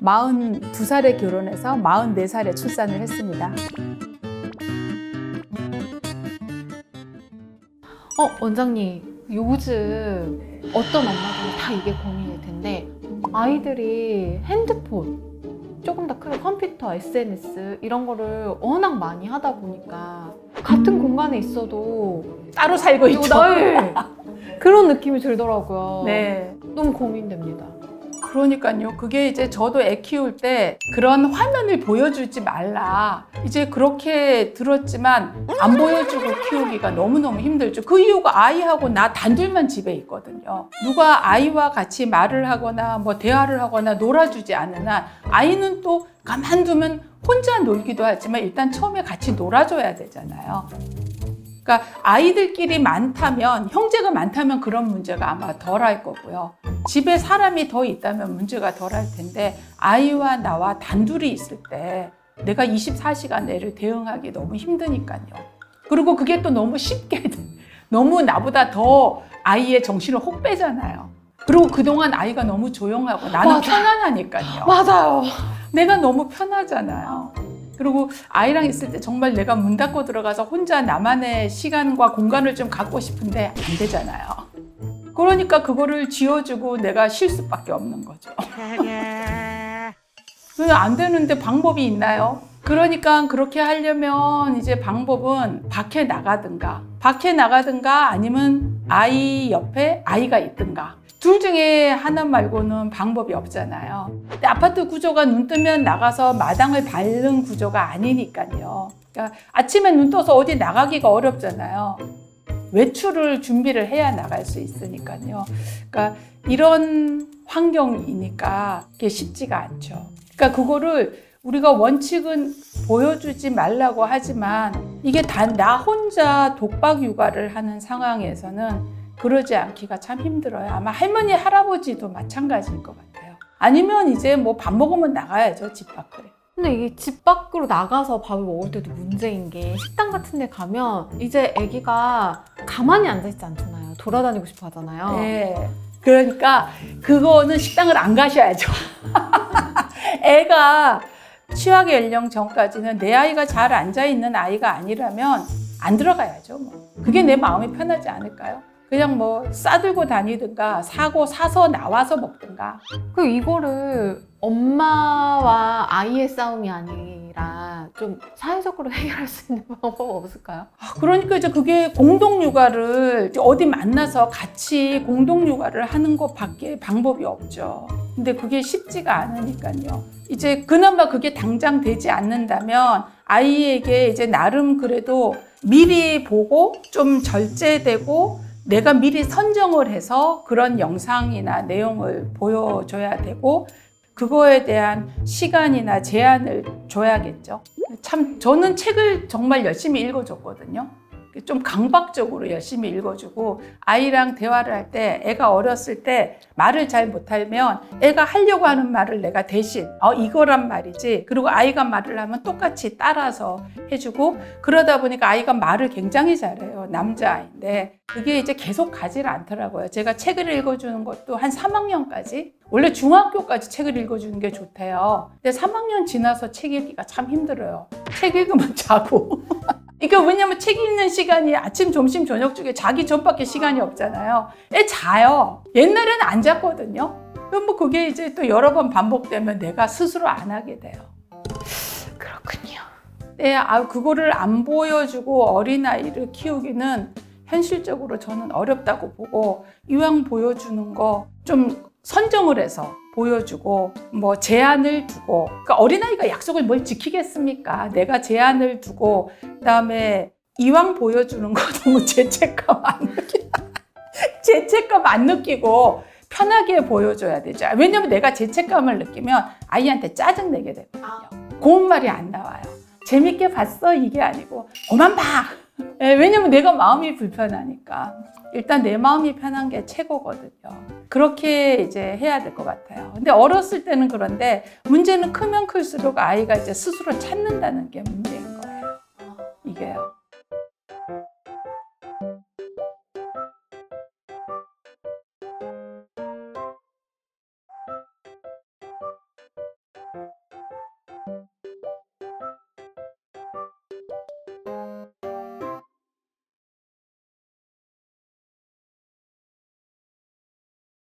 42살에 결혼해서 44살에 출산을 했습니다. 원장님, 요즘 어떤 엄마들은 다 이게 고민일 텐데 아이들이 핸드폰, 조금 더 크게 컴퓨터, SNS 이런 거를 워낙 많이 하다 보니까 같은 공간에 있어도 따로 살고 있죠. 그런 느낌이 들더라고요. 네. 너무 고민됩니다. 그러니까요. 그게 이제 저도 애 키울 때 그런 화면을 보여주지 말라. 이제 그렇게 들었지만 안 보여주고 키우기가 너무너무 힘들죠. 그 이유가 아이하고 나 단둘만 집에 있거든요. 누가 아이와 같이 말을 하거나 뭐 대화를 하거나 놀아주지 않은 한 아이는 또 가만두면 혼자 놀기도 하지만 일단 처음에 같이 놀아줘야 되잖아요. 그러니까 아이들끼리 많다면, 형제가 많다면 그런 문제가 아마 덜할 거고요. 집에 사람이 더 있다면 문제가 덜할 텐데 아이와 나와 단둘이 있을 때 내가 24시간 애를 대응하기 너무 힘드니까요. 그리고 그게 또 너무 쉽게 너무 나보다 더 아이의 정신을 혹 빼잖아요. 그리고 그동안 아이가 너무 조용하고 나는 편안하니까요. 맞아요. 내가 너무 편하잖아요. 그리고 아이랑 있을 때 정말 내가 문 닫고 들어가서 혼자 나만의 시간과 공간을 좀 갖고 싶은데 안 되잖아요. 그러니까 그거를 지어주고 내가 쉴 수밖에 없는 거죠. 안 되는데 방법이 있나요? 그러니까 그렇게 하려면 이제 방법은 밖에 나가든가 아니면 아이 옆에 아이가 있든가 둘 중에 하나 말고는 방법이 없잖아요. 근데 아파트 구조가 눈 뜨면 나가서 마당을 밟는 구조가 아니니까요. 그러니까 아침에 눈 떠서 어디 나가기가 어렵잖아요. 외출을 준비를 해야 나갈 수 있으니까요. 그러니까 이런 환경이니까 그게 쉽지가 않죠. 그러니까 그거를 우리가 원칙은 보여주지 말라고 하지만 이게 단 나 혼자 독박 육아를 하는 상황에서는 그러지 않기가 참 힘들어요. 아마 할머니, 할아버지도 마찬가지일 것 같아요. 아니면 이제 뭐 밥 먹으면 나가야죠, 집 밖으로. 근데 이게 집 밖으로 나가서 밥을 먹을 때도 문제인 게 식당 같은 데 가면 이제 아기가 가만히 앉아있지 않잖아요. 돌아다니고 싶어 하잖아요. 네. 그러니까 그거는 식당을 안 가셔야죠. 애가 취학 연령 전까지는 내 아이가 잘 앉아있는 아이가 아니라면 안 들어가야죠. 뭐. 그게 내 마음이 편하지 않을까요? 그냥 뭐 싸들고 다니든가 사서 나와서 먹든가. 그 이거를 엄마와 아이의 싸움이 아니라 좀 사회적으로 해결할 수 있는 방법 없을까요? 그러니까 이제 그게 공동육아를 어디 만나서 같이 공동육아를 하는 것밖에 방법이 없죠. 근데 그게 쉽지가 않으니까요. 이제 그나마 그게 당장 되지 않는다면 아이에게 이제 나름 그래도 미리 보고 좀 절제되고 내가 미리 선정을 해서 그런 영상이나 내용을 보여줘야 되고 그거에 대한 시간이나 제한을 줘야겠죠. 참 저는 책을 정말 열심히 읽어줬거든요. 좀 강박적으로 열심히 읽어주고 아이랑 대화를 할 때 애가 어렸을 때 말을 잘 못하면 애가 하려고 하는 말을 내가 대신 이거란 말이지 그리고 아이가 말을 하면 똑같이 따라서 해주고 그러다 보니까 아이가 말을 굉장히 잘해요. 남자아이인데 그게 이제 계속 가지를 않더라고요. 제가 책을 읽어주는 것도 한 3학년까지 원래 중학교까지 책을 읽어주는 게 좋대요. 근데 3학년 지나서 책 읽기가 참 힘들어요. 책 읽으면 자고 그러니까 왜냐면 책 읽는 시간이 아침, 점심, 저녁 중에 자기 전밖에 시간이 없잖아요. 애 자요. 옛날에는 안 잤거든요. 그럼 뭐 그게 이제 또 여러 번 반복되면 내가 스스로 안 하게 돼요. 그렇군요. 네, 그거를 안 보여주고 어린아이를 키우기는 현실적으로 저는 어렵다고 보고 이왕 보여주는 거 좀 선정을 해서 보여주고 뭐 제한을 두고 그러니까 어린아이가 약속을 뭘 지키겠습니까? 내가 제한을 두고 그다음에 이왕 보여주는 거 너무 죄책감 안 느끼고 편하게 보여줘야 되죠. 왜냐면 내가 죄책감을 느끼면 아이한테 짜증내게 되거든요. 고운 말이 안 나와요. 재밌게 봤어? 이게 아니고 그만 봐! 왜냐면 내가 마음이 불편하니까. 일단 내 마음이 편한 게 최고거든요. 그렇게 이제 해야 될 것 같아요. 근데 어렸을 때는 그런데 문제는 크면 클수록 아이가 이제 스스로 찾는다는 게 문제인 거예요. 이게요.